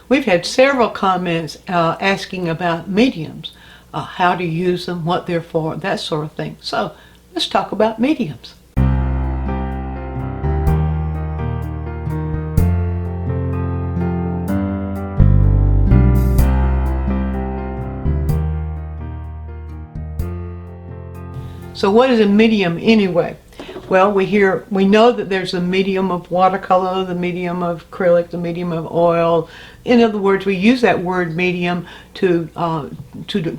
We've had several comments asking about mediums, how to use them, what they're for, that sort of thing. So let's talk about mediums. So what is a medium anyway? Well, we know that there's a medium of watercolor, the medium of acrylic, the medium of oil. In other words, we use that word medium to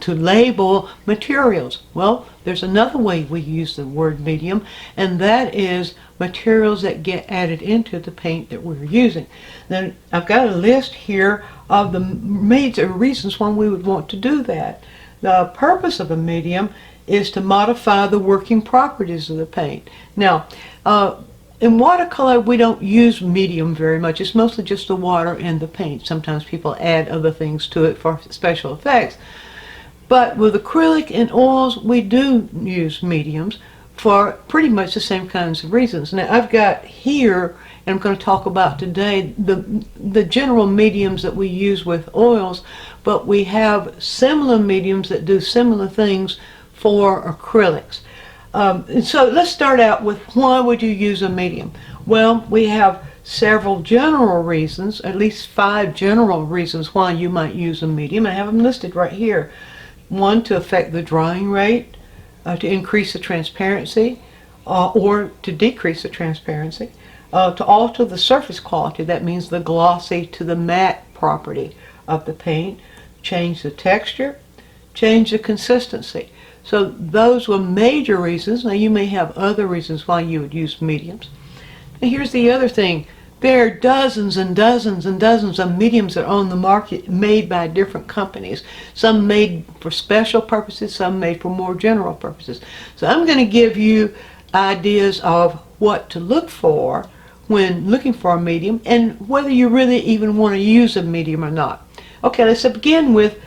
label materials. Well, there's another way we use the word medium, and that is materials that get added into the paint that we're using. Then I've got a list here of the major reasons why we would want to do that. The purpose of a medium is to modify the working properties of the paint. Now, in watercolor, we don't use medium very much. It's mostly just the water and the paint. Sometimes people add other things to it for special effects. But with acrylic and oils, we do use mediums for pretty much the same kinds of reasons. Now, I've got here, and I'm going to talk about today, the general mediums that we use with oils, but we have similar mediums that do similar things for acrylics. And so let's start out with, why would you use a medium? Well, we have several general reasons, at least 5 general reasons why you might use a medium. I have them listed right here. 1, to affect the drying rate, to increase the transparency, or to decrease the transparency, to alter the surface quality. That means the glossy to the matte property of the paint, change the texture, change the consistency. So those were major reasons. Now you may have other reasons why you would use mediums. And here's the other thing. There are dozens and dozens and dozens of mediums that are on the market made by different companies. Some made for special purposes, some made for more general purposes. So I'm going to give you ideas of what to look for when looking for a medium, and whether you really even want to use a medium or not. Okay, let's begin with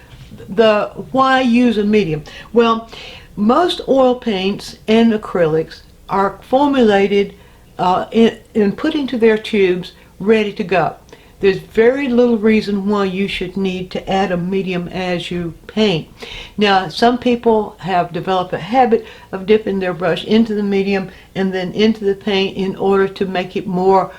the why use a medium. Well, most oil paints and acrylics are formulated and put into their tubes ready to go. There's very little reason why you should need to add a medium as you paint. Now, some people have developed a habit of dipping their brush into the medium and then into the paint in order to make it more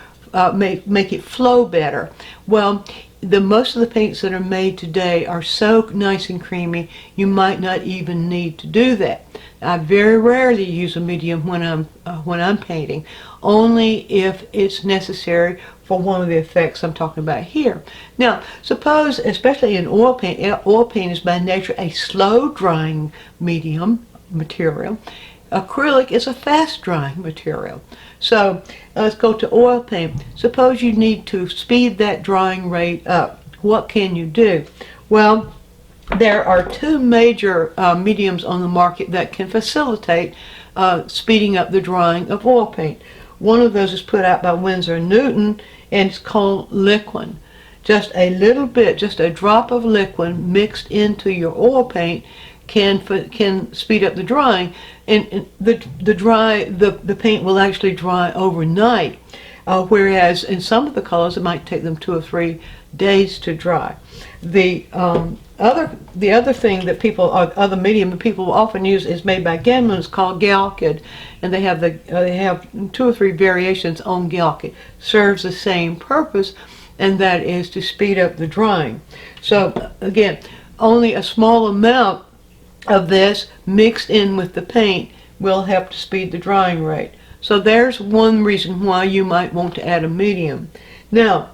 make it flow better. Well, most of the paints that are made today are so nice and creamy, you might not even need to do that. I very rarely use a medium when I'm painting, only if it's necessary for one of the effects I'm talking about here. Now, suppose, especially in oil paint is by nature a slow drying material. Acrylic is a fast drying material. So let's go to oil paint. Suppose you need to speed that drying rate up. What can you do? Well, there are 2 major mediums on the market that can facilitate speeding up the drying of oil paint. One of those is put out by Winsor & Newton, and it's called liquid. Just a little bit, just a drop of liquid mixed into your oil paint can speed up the drying, and the paint will actually dry overnight, whereas in some of the colors it might take them 2 or 3 days to dry. The other thing that other medium that people often use is made by Gammon. It's called Galkid, and they have 2 or 3 variations on Galkid. Serves the same purpose, and that is to speed up the drying. So again, only a small amount of this mixed in with the paint will help to speed the drying rate. So there's one reason why you might want to add a medium. Now,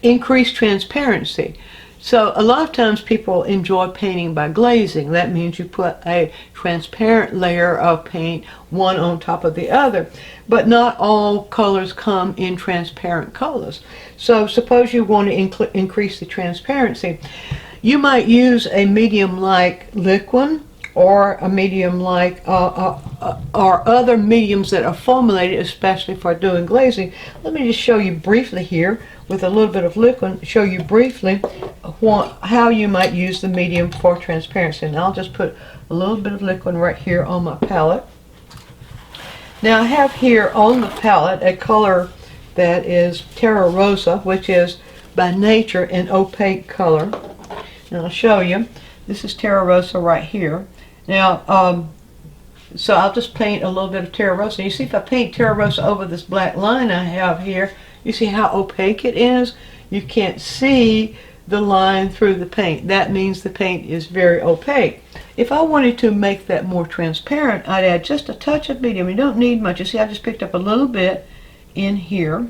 increased transparency. So a lot of times people enjoy painting by glazing. That means you put a transparent layer of paint one on top of the other. But not all colors come in transparent colors. So suppose you want to increase the transparency. You might use a medium like liquid, or a medium like or other mediums that are formulated especially for doing glazing. Let me just show you briefly here with a little bit of liquid, show you briefly how you might use the medium for transparency. And I'll just put a little bit of liquid right here on my palette. Now I have here on the palette a color that is Terra Rosa, which is by nature an opaque color. And I'll show you. This is Terra Rosa right here. Now, so I'll just paint a little bit of Terra Rosa. You see, if I paint Terra Rosa over this black line I have here, you see how opaque it is? You can't see the line through the paint. That means the paint is very opaque. If I wanted to make that more transparent, I'd add just a touch of medium. You don't need much. You see, I just picked up a little bit in here.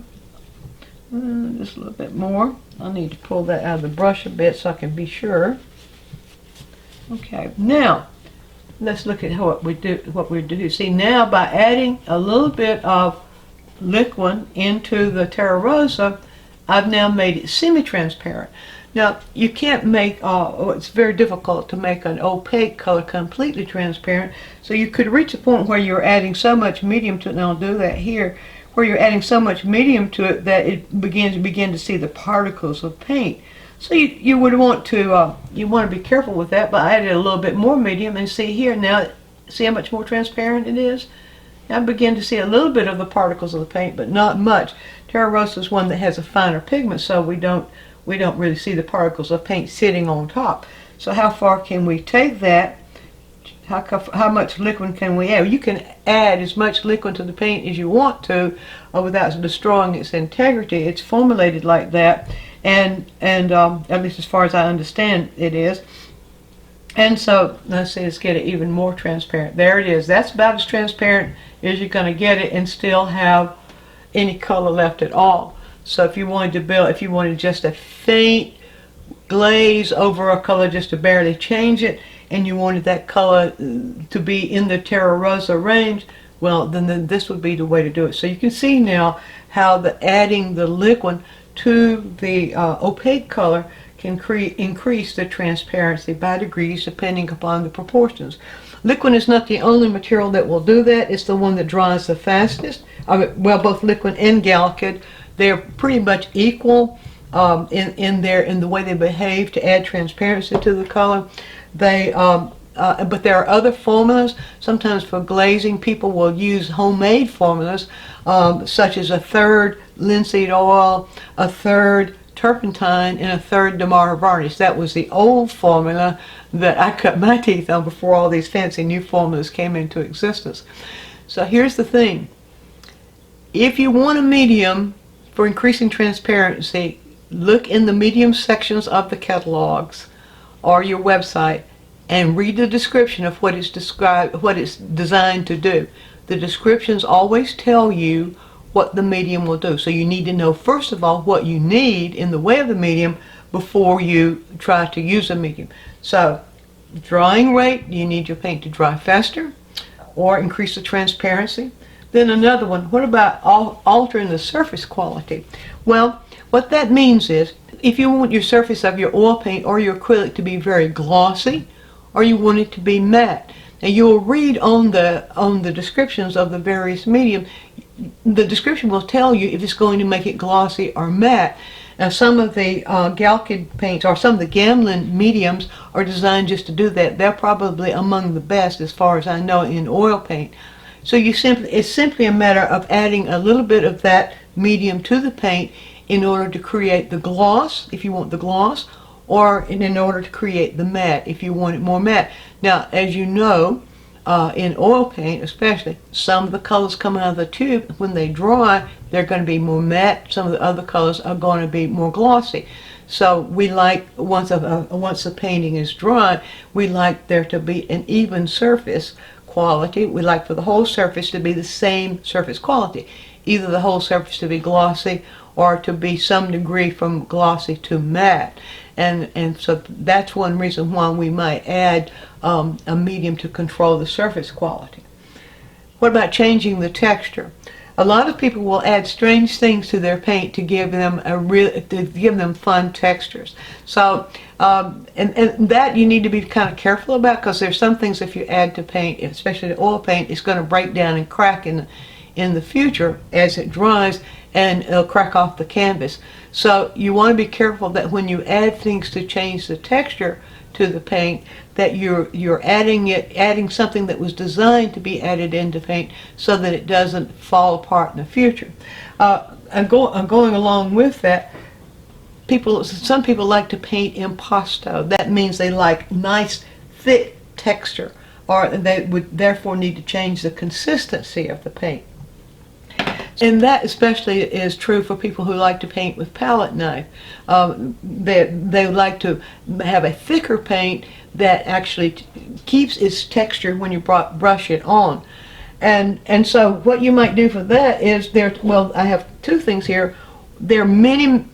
Just a little bit more. I need to pull that out of the brush a bit so I can be sure. Okay, now let's look at what we do. See, now by adding a little bit of liquid into the Terra Rosa, I've now made it semi-transparent. Now, you can't make, it's very difficult to make an opaque color completely transparent, so you could reach a point where you're adding so much medium to it, and I'll do that here, where you're adding so much medium to it that it begin to see the particles of paint. So you would want to be careful with that, but I added a little bit more medium, and see here now, see how much more transparent it is? Now I begin to see a little bit of the particles of the paint, but not much. Terra Rosa is one that has a finer pigment, so we don't really see the particles of paint sitting on top. So how far can we take that? How much liquid can we add? You can add as much liquid to the paint as you want to without destroying its integrity. It's formulated like that, and at least as far as I understand it is. And so let's see, let's get it even more transparent. There it is. That's about as transparent as you're going to get it and still have any color left at all. So if you wanted just a faint glaze over a color just to barely change it, and you wanted that color to be in the Terra Rosa range, well, then this would be the way to do it. So you can see now how adding the liquid to the opaque color can increase the transparency by degrees depending upon the proportions. Liquid is not the only material that will do that. It's the one that dries the fastest. Well, both liquid and galkid, they're pretty much equal in the way they behave to add transparency to the color. But there are other formulas. Sometimes for glazing, people will use homemade formulas, such as a third linseed oil, a third turpentine, and a third Damara varnish. That was the old formula that I cut my teeth on before all these fancy new formulas came into existence. So here's the thing. If you want a medium for increasing transparency, look in the medium sections of the catalogs or your website and read the description of what it's designed to do. The descriptions always tell you what the medium will do. So you need to know, first of all, what you need in the way of the medium before you try to use a medium. So drying rate, you need your paint to dry faster or increase the transparency. Then another one, what about altering the surface quality? Well, what that means is, if you want your surface of your oil paint or your acrylic to be very glossy, or you want it to be matte. Now you'll read on the descriptions of the various medium, the description will tell you if it's going to make it glossy or matte. Now some of the galkid paints or some of the Gamlin mediums are designed just to do that. They're probably among the best as far as I know in oil paint. So it's simply a matter of adding a little bit of that medium to the paint in order to create the gloss, if you want the gloss, or in order to create the matte, if you want it more matte. Now, as you know, in oil paint especially, some of the colors come out of the tube. When they dry, they're going to be more matte. Some of the other colors are going to be more glossy. So we like, once the painting is dry, we like there to be an even surface quality. We like for the whole surface to be the same surface quality. Either the whole surface to be glossy or to be some degree from glossy to matte. And so that's one reason why we might add a medium to control the surface quality. What about changing the texture? A lot of people will add strange things to their paint to give them fun textures. So and that you need to be kind of careful about, because there's some things if you add to paint, especially to oil paint, it's going to break down and crack in the future as it dries, and it'll crack off the canvas. So you want to be careful that when you add things to change the texture to the paint, that you're adding something that was designed to be added into paint so that it doesn't fall apart in the future. And going along with that, some people like to paint impasto. That means they like nice, thick texture, or they would therefore need to change the consistency of the paint. And that especially is true for people who like to paint with palette knife. They like to have a thicker paint that actually keeps its texture when you brush it on. And so what you might do for that is well, I have two things here. There are many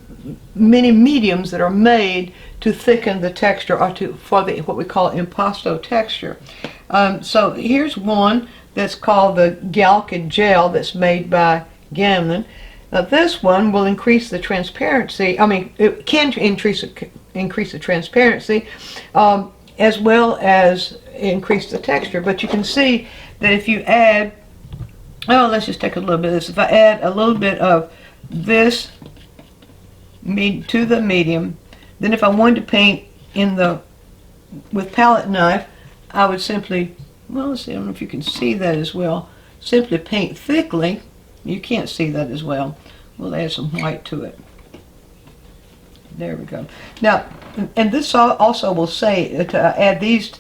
mediums that are made to thicken the texture, or for what we call impasto texture. So here's one that's called the Galkid gel that's made by Gamlin. Now this one will increase the transparency. I mean, it can increase the transparency as well as increase the texture. But you can see that if you add, let's just take a little bit of this. If I add a little bit of this to the medium, then if I wanted to paint with palette knife, I would simply, let's see, I don't know if you can see that as well, simply paint thickly. You can't see that as well. We'll add some white to it. There we go. Now, and this also will say to add these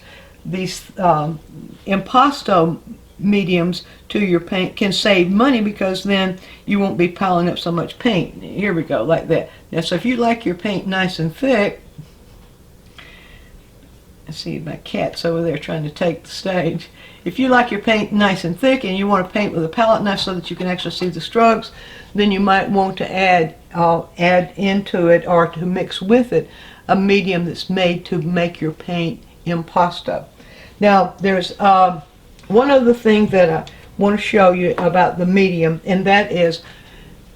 impasto mediums to your paint can save money, because then you won't be piling up so much paint. Here we go, like that. Now, so if you like your paint nice and thick, I see my cat's over there trying to take the stage. If you like your paint nice and thick and you want to paint with a palette knife so that you can actually see the strokes, then you might want to add into it, or to mix with it, a medium that's made to make your paint impasto. Now, there's one other thing that I want to show you about the medium, and that is,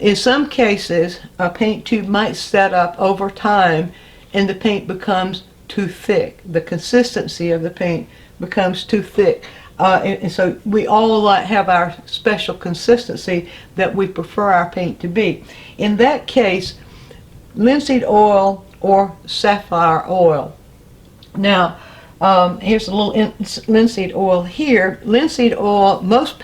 in some cases, a paint tube might set up over time and the paint becomes too thick. The consistency of the paint becomes too thick. And so we all have our special consistency that we prefer our paint to be. In that case, linseed oil or sapphire oil. Now, here's a little linseed oil here. Linseed oil, most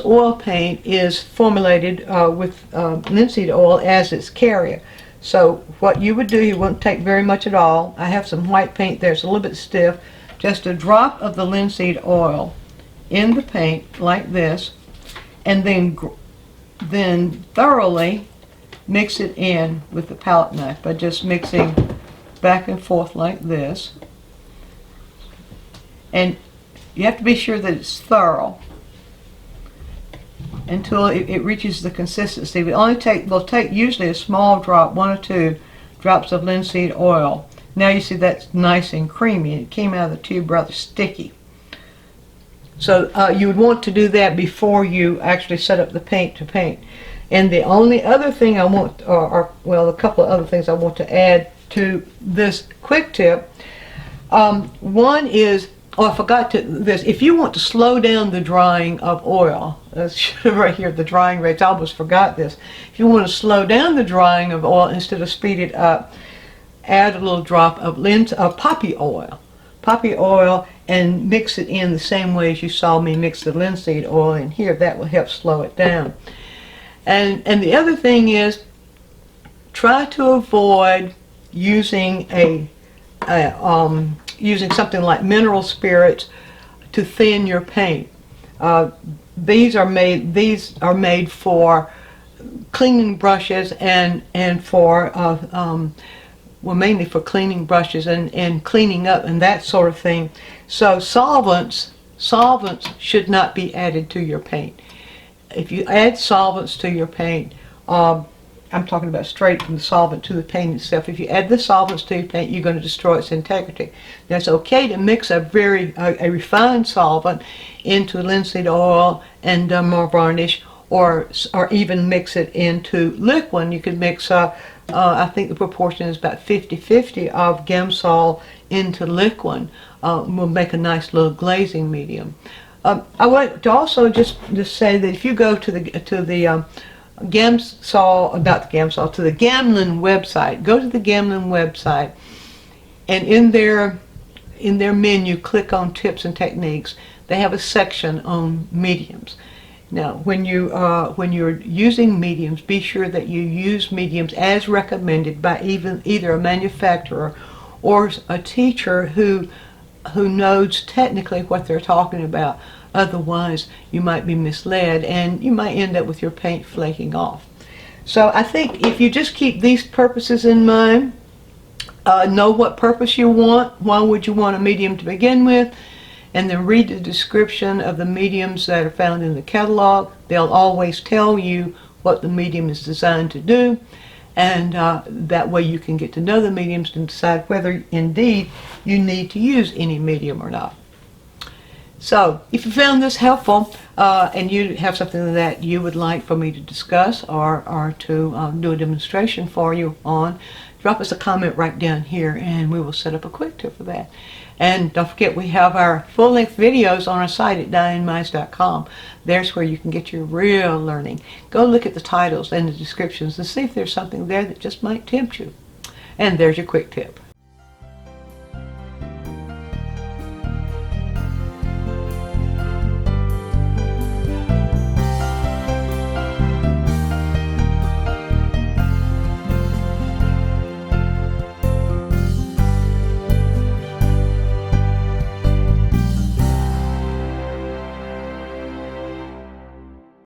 oil paint is formulated with linseed oil as its carrier. So what you would do, you wouldn't take very much at all. I have some white paint there, it's a little bit stiff. Just a drop of the linseed oil in the paint like this, and then thoroughly mix it in with the palette knife by just mixing back and forth like this. And you have to be sure that it's thorough until it reaches the consistency. We'll take usually a small drop, 1 or 2 drops of linseed oil. Now you see that's nice and creamy. It came out of the tube rather sticky. So you would want to do that before you actually set up the paint to paint. And the only other thing I want, well, a couple of other things I want to add to this quick tip. One is, I forgot this. If you want to slow down the drying of oil, that's right here, the drying rates. I almost forgot this. If you want to slow down the drying of oil instead of speed it up, add a little drop of poppy oil, and mix it in the same way as you saw me mix the linseed oil in here. That will help slow it down. And the other thing is, try to avoid using using something like mineral spirits to thin your paint. These are made for cleaning brushes and for well, mainly for cleaning brushes and cleaning up and that sort of thing. So solvents should not be added to your paint. If you add solvents to your paint, I'm talking about straight from the solvent to the paint itself. If you add the solvents to your paint, you're going to destroy its integrity. Now, it's okay to mix a refined solvent into linseed oil and more varnish, or even mix it into liquid. You can mix, I think the proportion is about 50-50 of Gamsol into liquid. Will make a nice little glazing medium. I want to also just say that if you go to the Gamsol, not the Gamsol, to the Gamlin website, go to the Gamlin website, and in their menu, click on Tips and Techniques. They have a section on mediums. Now, when you're using mediums, be sure that you use mediums as recommended by either a manufacturer or a teacher who knows technically what they're talking about. Otherwise, you might be misled and you might end up with your paint flaking off. So I think if you just keep these purposes in mind, know what purpose you want, why would you want a medium to begin with, and then read the description of the mediums that are found in the catalog. They'll always tell you what the medium is designed to do, and that way you can get to know the mediums and decide whether indeed you need to use any medium or not. So if you found this helpful and you have something that you would like for me to discuss or to do a demonstration for you on, drop us a comment right down here and we will set up a quick tip for that. And don't forget, we have our full-length videos on our site at dianeminds.com. There's where you can get your real learning. Go look at the titles and the descriptions and see if there's something there that just might tempt you. And there's your quick tip.